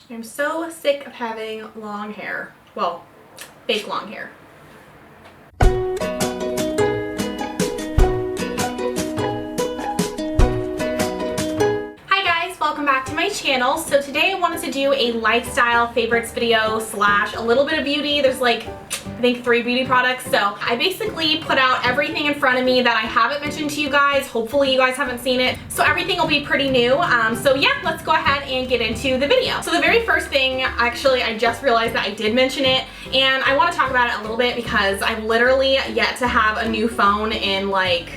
I'm so sick of having long hair. Well, fake long hair. Welcome back to my channel. So today I wanted to do a lifestyle favorites video slash a little bit of beauty. There's like, I think 3 beauty products. So I basically put out everything in front of me that I haven't mentioned to you guys. Hopefully you guys haven't seen it. So everything will be pretty new. So yeah, let's go ahead and get into the video. So the very first thing, actually, I just realized that I did mention it, and I want to talk about it a little bit because I've literally yet to have a new phone in like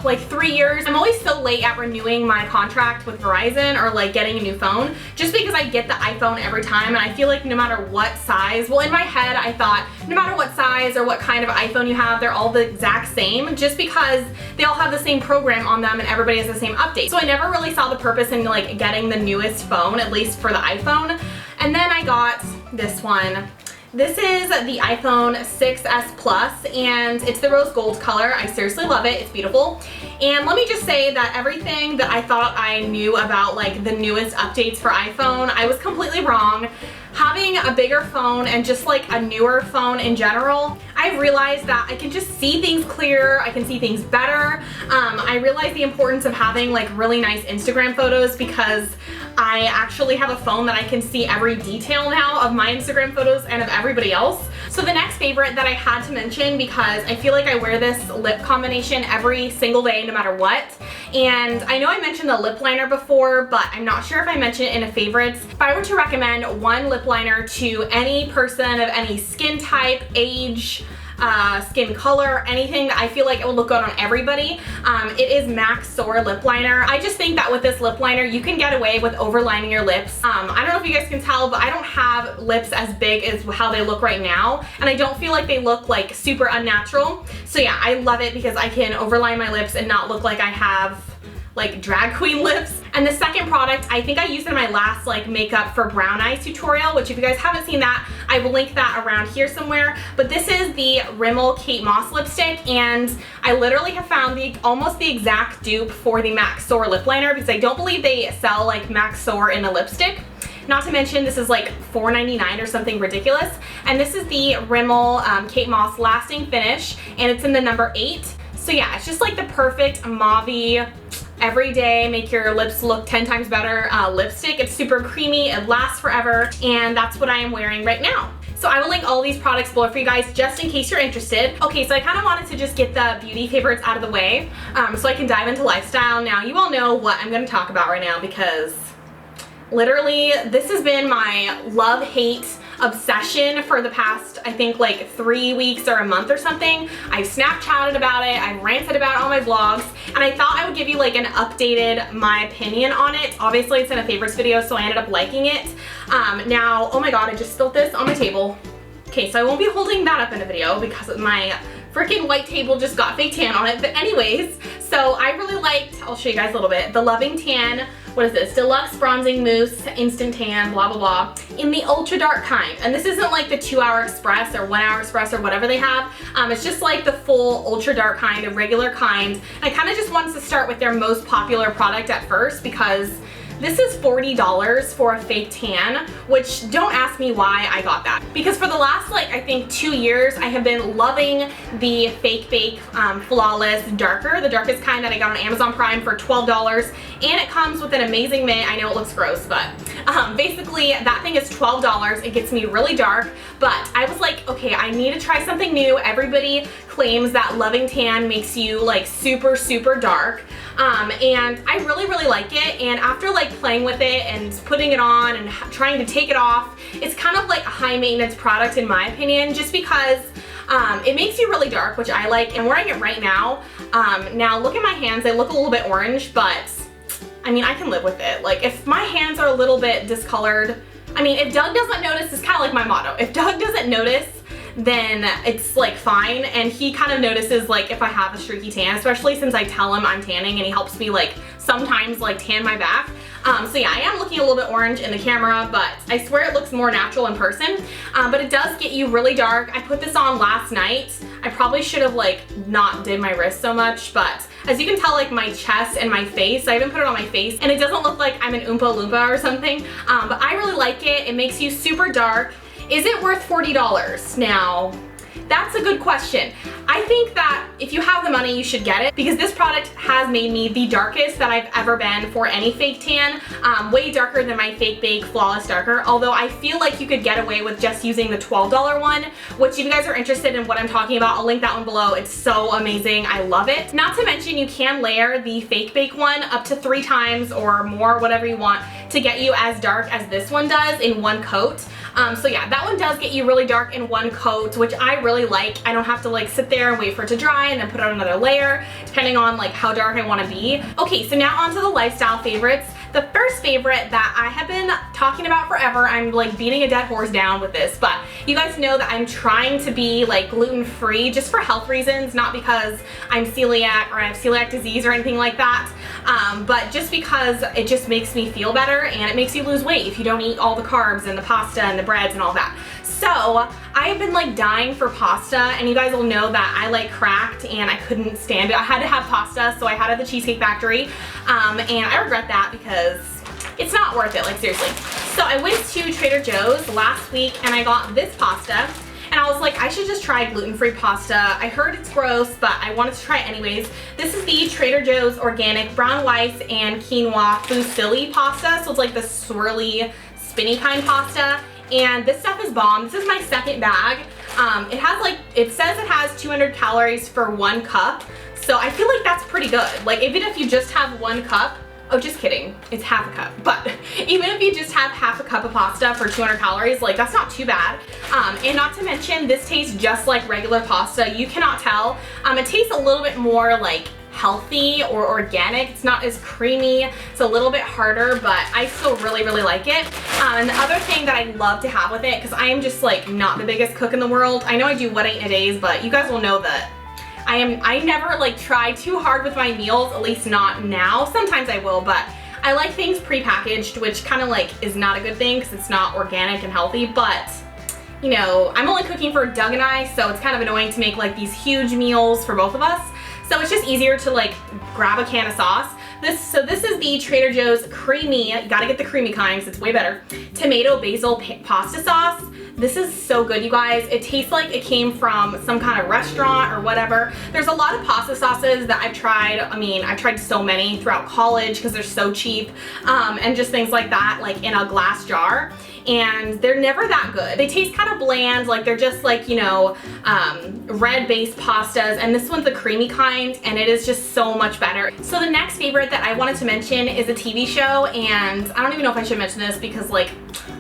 3 years. I'm always so late at renewing my contract with Verizon or like getting a new phone just because I get the iPhone every time, and I feel like no matter what size, well, in my head I thought no matter what size or what kind of iPhone you have, they're all the exact same just because they all have the same program on them and everybody has the same update. So I never really saw the purpose in like getting the newest phone, at least for the iPhone. And then I got this one. This is the iPhone 6s Plus, and it's the rose gold color. I seriously love it. It's beautiful. And let me just say that everything that I thought I knew about like the newest updates for iPhone, I was completely wrong. Having a bigger phone and just like a newer phone in general, I realized that I can just see things clearer, I can see things better. I realized the importance of having like really nice Instagram photos because I actually have a phone that I can see every detail now of my Instagram photos and of everybody else. So the next favorite that I had to mention, because I feel like I wear this lip combination every single day no matter what, and I know I mentioned the lip liner before, but I'm not sure if I mentioned it in a favorites. If I were to recommend one lip liner to any person of any skin type, age, skin color, anything that I feel like it will look good on everybody, it is MAC Soar Lipliner. I just think that with this lip liner you can get away with overlining your lips. I don't know if you guys can tell, but I don't have lips as big as how they look right now, and I don't feel like they look like super unnatural. So yeah, I love it because I can overline my lips and not look like I have like drag queen lips. And the second product, I think I used in my last like makeup for brown eyes tutorial, which if you guys haven't seen that, I will link that around here somewhere. But this is the Rimmel Kate Moss lipstick, and I literally have found almost the exact dupe for the MAC Soar lip liner because I don't believe they sell like MAC Soar in a lipstick. Not to mention this is like $4.99 or something ridiculous. And this is the Rimmel Kate Moss Lasting Finish, and it's in the number 8. So yeah, it's just like the perfect mauve-y, everyday, make your lips look 10 times better lipstick. It's super creamy, it lasts forever, and that's what I am wearing right now. So I will link all these products below for you guys just in case you're interested. Okay, so I kind of wanted to just get the beauty favorites out of the way so I can dive into lifestyle. Now, you all know what I'm going to talk about right now because literally this has been my love-hate obsession for the past, I think like 3 weeks or a month or something. I've Snapchatted about it, I've ranted about it on my vlogs, and I thought I would give you like an updated, my opinion on it. Obviously it's in a favorites video, so I ended up liking it. Now, oh my god, I just spilled this on my table. Okay, so I won't be holding that up in a video because my freaking white table just got fake tan on it. But anyways, so I really liked, I'll show you guys a little bit, the Loving Tan, what is this? Deluxe Bronzing Mousse Instant Tan, blah, blah, blah, in the ultra dark kind. And this isn't like the 2-hour express or 1-hour express or whatever they have. It's just like the full ultra dark kind, a regular kind. And I kind of just wanted to start with their most popular product at first because this is $40 for a fake tan, which don't ask me why I got that. Because for the last like, I think 2 years, I have been loving the Fake Bake Flawless Darker, the darkest kind that I got on Amazon Prime for $12. And it comes with an amazing mitt. I know it looks gross, but basically that thing is $12. It gets me really dark, but I was like, okay, I need to try something new. Everybody claims that Loving Tan makes you like super, super dark. And I really, really like it. And after like playing with it and putting it on and trying to take it off, it's kind of like a high maintenance product in my opinion, just because it makes you really dark, which I like. I'm wearing it right now. Now look at my hands, they look a little bit orange, but I mean, I can live with it. Like if my hands are a little bit discolored, I mean, if Doug doesn't notice, it's kind of like my motto. If Doug doesn't notice, then it's like fine, and he kind of notices like if I have a streaky tan, especially since I tell him I'm tanning and he helps me like sometimes like tan my back. So yeah, I am looking a little bit orange in the camera, but I swear it looks more natural in person. But it does get you really dark. I put this on last night. I probably should have like not did my wrist so much, but as you can tell, like my chest and my face, I even put it on my face, and it doesn't look like I'm an Oompa Loompa or something. But I like it. It makes you super dark. Is it worth $40? Now, that's a good question. I think that if you have the money, you should get it because this product has made me the darkest that I've ever been for any fake tan. Way darker than my Fake Bake Flawless Darker, although I feel like you could get away with just using the $12 one, which if you guys are interested in what I'm talking about, I'll link that one below. It's so amazing. I love it. Not to mention you can layer the Fake Bake one up to 3 times or more, whatever you want, to get you as dark as this one does in one coat. So yeah, that one does get you really dark in one coat, which I really like. I don't have to like sit there and wait for it to dry and then put on another layer, depending on like how dark I want to be. Okay, so now on to the lifestyle favorites. The first favorite that I have been talking about forever, I'm like beating a dead horse down with this, but you guys know that I'm trying to be like gluten-free just for health reasons, not because I'm celiac or I have celiac disease or anything like that, but just because it just makes me feel better and it makes you lose weight if you don't eat all the carbs and the pasta and the breads and all that. So I've been like dying for pasta, and you guys will know that I like cracked and I couldn't stand it. I had to have pasta, so I had it at the Cheesecake Factory, and I regret that because it's not worth it, like seriously. So I went to Trader Joe's last week and I got this pasta, and I was like, I should just try gluten-free pasta. I heard it's gross, but I wanted to try it anyways. This is the Trader Joe's organic brown rice and quinoa fusilli pasta, so it's like the swirly, spinny kind pasta. And this stuff is bomb. This is my second bag. It has like, it says it has 200 calories for 1 cup. So I feel like that's pretty good. Like even if you just have 1 cup, oh just kidding, it's half a cup. But even if you just have half a cup of pasta for 200 calories, like that's not too bad. And not to mention, this tastes just like regular pasta. You cannot tell. It tastes a little bit more like healthy or organic. It's not as creamy. It's a little bit harder, but I still really, really like it. And the other thing that I love to have with it, because I am just like not the biggest cook in the world. I know I do what I eat in a days, but you guys will know that I never like try too hard with my meals, at least not now. Sometimes I will, but I like things pre-packaged, which kind of like is not a good thing because it's not organic and healthy, but you know, I'm only cooking for Doug and I, so it's kind of annoying to make like these huge meals for both of us. So it's just easier to like grab a can of sauce. So this is the Trader Joe's creamy, you gotta get the creamy kind because it's way better, tomato basil pasta sauce. This is so good, you guys. It tastes like it came from some kind of restaurant or whatever. There's a lot of pasta sauces that I've tried. I mean, I've tried so many throughout college because they're so cheap, and just things like that, like in a glass jar. And they're never that good. They taste kind of bland, like they're just like, you know, red-based pastas, and this one's the creamy kind, and it is just so much better. So the next favorite that I wanted to mention is a TV show, and I don't even know if I should mention this because like,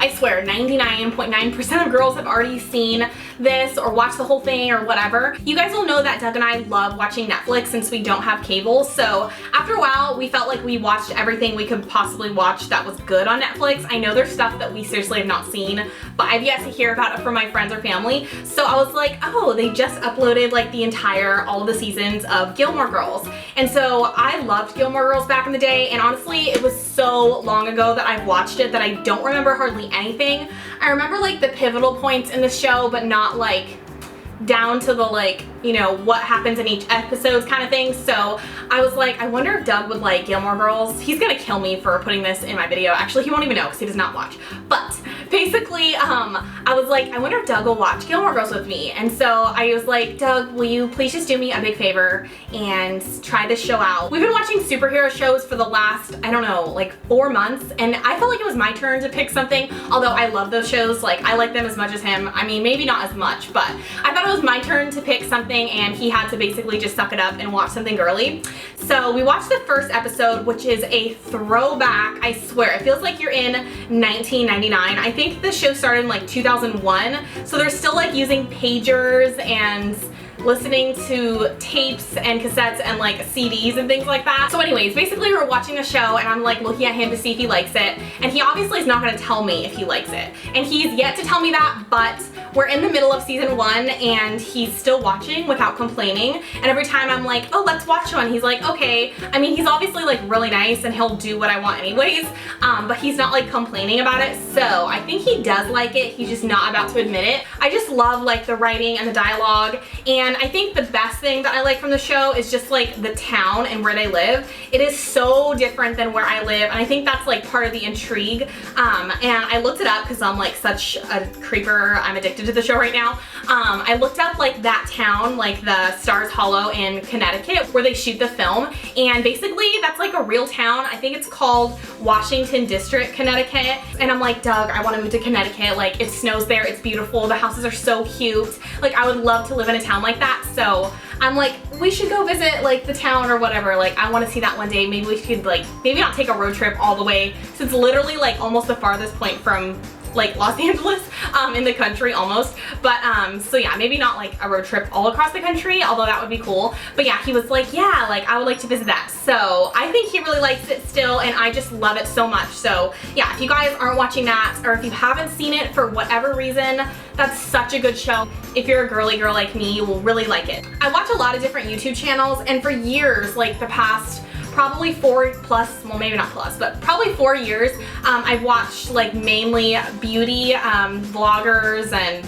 I swear 99.9% of girls have already seen this or watched the whole thing or whatever. You guys will know that Doug and I love watching Netflix since we don't have cable, so after a while we felt like we watched everything we could possibly watch that was good on Netflix. I know there's stuff that we seriously have not seen, but I've yet to hear about it from my friends or family, so I was like, oh, they just uploaded like the entire, all of the seasons of Gilmore Girls. And so I loved Gilmore Girls back in the day, and honestly it was so long ago that I've watched it that I don't remember hardly anything. I remember like the pivotal points in the show, but not like down to the like, you know, what happens in each episode kind of thing. So I was like, I wonder if Doug would like Gilmore Girls. He's gonna kill me for putting this in my video. Actually, he won't even know because he does not watch. But basically, I was like, I wonder if Doug will watch Gilmore Girls with me. And so I was like, Doug, will you please just do me a big favor and try this show out? We've been watching superhero shows for the last, I don't know, like 4 months, and I felt like it was my turn to pick something, although I love those shows. Like, I like them as much as him. I mean, maybe not as much, but I thought it was my turn to pick something, and he had to basically just suck it up and watch something girly. So we watched the first episode, which is a throwback. I swear, it feels like you're in 1999. I think the show started in like 2001, so they're still like using pagers and listening to tapes and cassettes and like CDs and things like that. So anyways, basically we're watching a show and I'm like looking at him to see if he likes it, and he obviously is not going to tell me if he likes it, and he's yet to tell me that, but we're in the middle of season 1 and he's still watching without complaining, and every time I'm like, oh, let's watch one, he's like, okay. I mean, he's obviously like really nice and he'll do what I want anyways, but he's not like complaining about it, so I think he does like it. He's just not about to admit it. I just love like the writing and the dialogue, and And I think the best thing that I like from the show is just like the town and where they live. It is so different than where I live, and I think that's like part of the intrigue. And I looked it up because I'm like such a creeper. I'm addicted to the show right now. I looked up like that town, like the Stars Hollow in Connecticut, where they shoot the film, and basically that's like a real town. I think it's called Washington District, Connecticut. And I'm like, Doug, I want to move to Connecticut. Like, it snows there, it's beautiful, the houses are so cute. Like, I would love to live in a town like that. So I'm like, we should go visit like the town or whatever. Like, I want to see that one day. Maybe we could like, maybe not take a road trip all the way, so it's literally like almost the farthest point from like Los Angeles in the country almost. But so yeah, maybe not like a road trip all across the country, although that would be cool. But yeah, he was like, yeah, like I would like to visit that. So I think he really likes it still, and I just love it so much. So yeah, if you guys aren't watching that, or if you haven't seen it for whatever reason, that's such a good show. If you're a girly girl like me, you will really like it. I watch a lot of different YouTube channels, and for years, like the past probably 4+, well maybe not plus, but probably 4 years, I've watched like mainly beauty vloggers and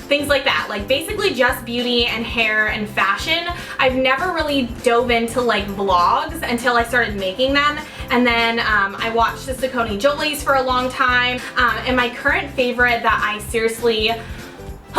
things like that, like basically just beauty and hair and fashion. I've never really dove into like vlogs until I started making them, and then I watched the Saucony Jolies for a long time, and my current favorite that I seriously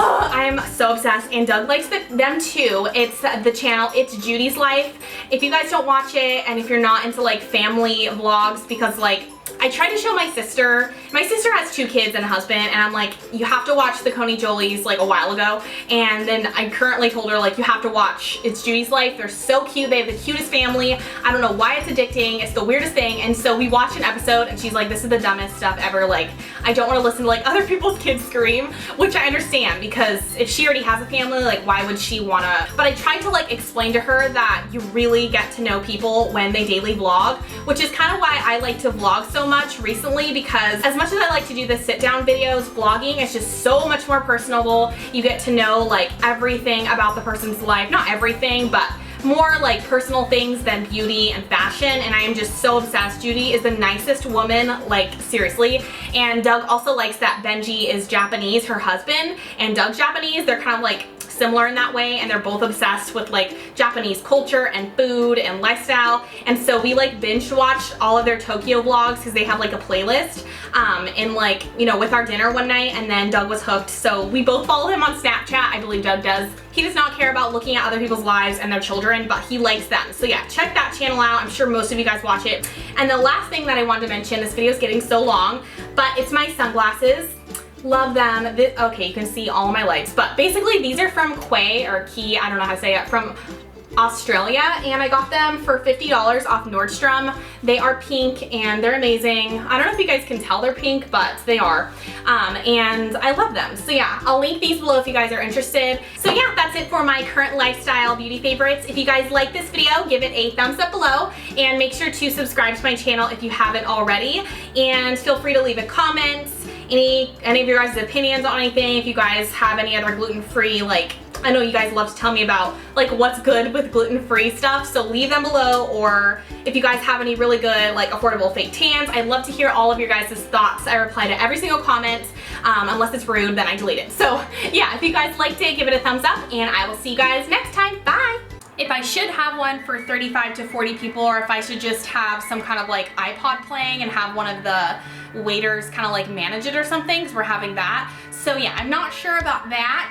I'm so obsessed, and Doug likes them too. It's the channel, It's Judy's Life. If you guys don't watch it, and if you're not into like family vlogs, because like I tried to show my sister. My sister has 2 kids and a husband, and I'm like, you have to watch the Saucony Jolies like a while ago. And then I currently told her like, you have to watch It's Judy's Life. They're so cute. They have the cutest family. I don't know why it's addicting. It's the weirdest thing. And so we watched an episode, and she's like, this is the dumbest stuff ever. Like, I don't want to listen to like other people's kids scream, which I understand, because if she already has a family, like why would she wanna? But I tried to like explain to her that you really get to know people when they daily vlog, which is kind of why I like to vlog so much recently, because as much as I like to do the sit down videos, vlogging is just so much more personable. You get to know like everything about the person's life, not everything, but more like personal things than beauty and fashion, and I am just so obsessed. Judy is the nicest woman, like seriously. And Doug also likes that Benji is Japanese, her husband, and Doug's Japanese. They're kind of like similar in that way, and they're both obsessed with like Japanese culture and food and lifestyle. And so we like binge watched all of their Tokyo vlogs, because they have like a playlist in like, you know, with our dinner one night, and then Doug was hooked. So we both follow him on Snapchat. I believe Doug does. He does not care about looking at other people's lives and their children, but he likes them. So yeah, check that channel out. I'm sure most of you guys watch it. And the last thing that I wanted to mention, this video is getting so long, but it's my sunglasses. Love them. Okay, you can see all my lights, but basically these are from Quay or Key, I don't know how to say it, from Australia, and I got them for $50 off Nordstrom. They are pink and they're amazing. I don't know if you guys can tell they're pink, but they are. And I love them. So yeah, I'll link these below if you guys are interested. So yeah, that's it for my current lifestyle beauty favorites. If you guys like this video, give it a thumbs up below, and make sure to subscribe to my channel if you haven't already. And feel free to leave a comment, any of your guys' opinions on anything. If you guys have any other gluten-free, like, I know you guys love to tell me about like what's good with gluten-free stuff, so leave them below. Or if you guys have any really good like affordable fake tans, I'd love to hear all of your guys' thoughts. I reply to every single comment. Unless it's rude, then I delete it. So yeah, if you guys liked it, give it a thumbs up, and I will see you guys next time. Bye! If I should have one for 35 to 40 people, or if I should just have some kind of like iPod playing and have one of the waiters kind of like manage it or something, because we're having that. So yeah, I'm not sure about that.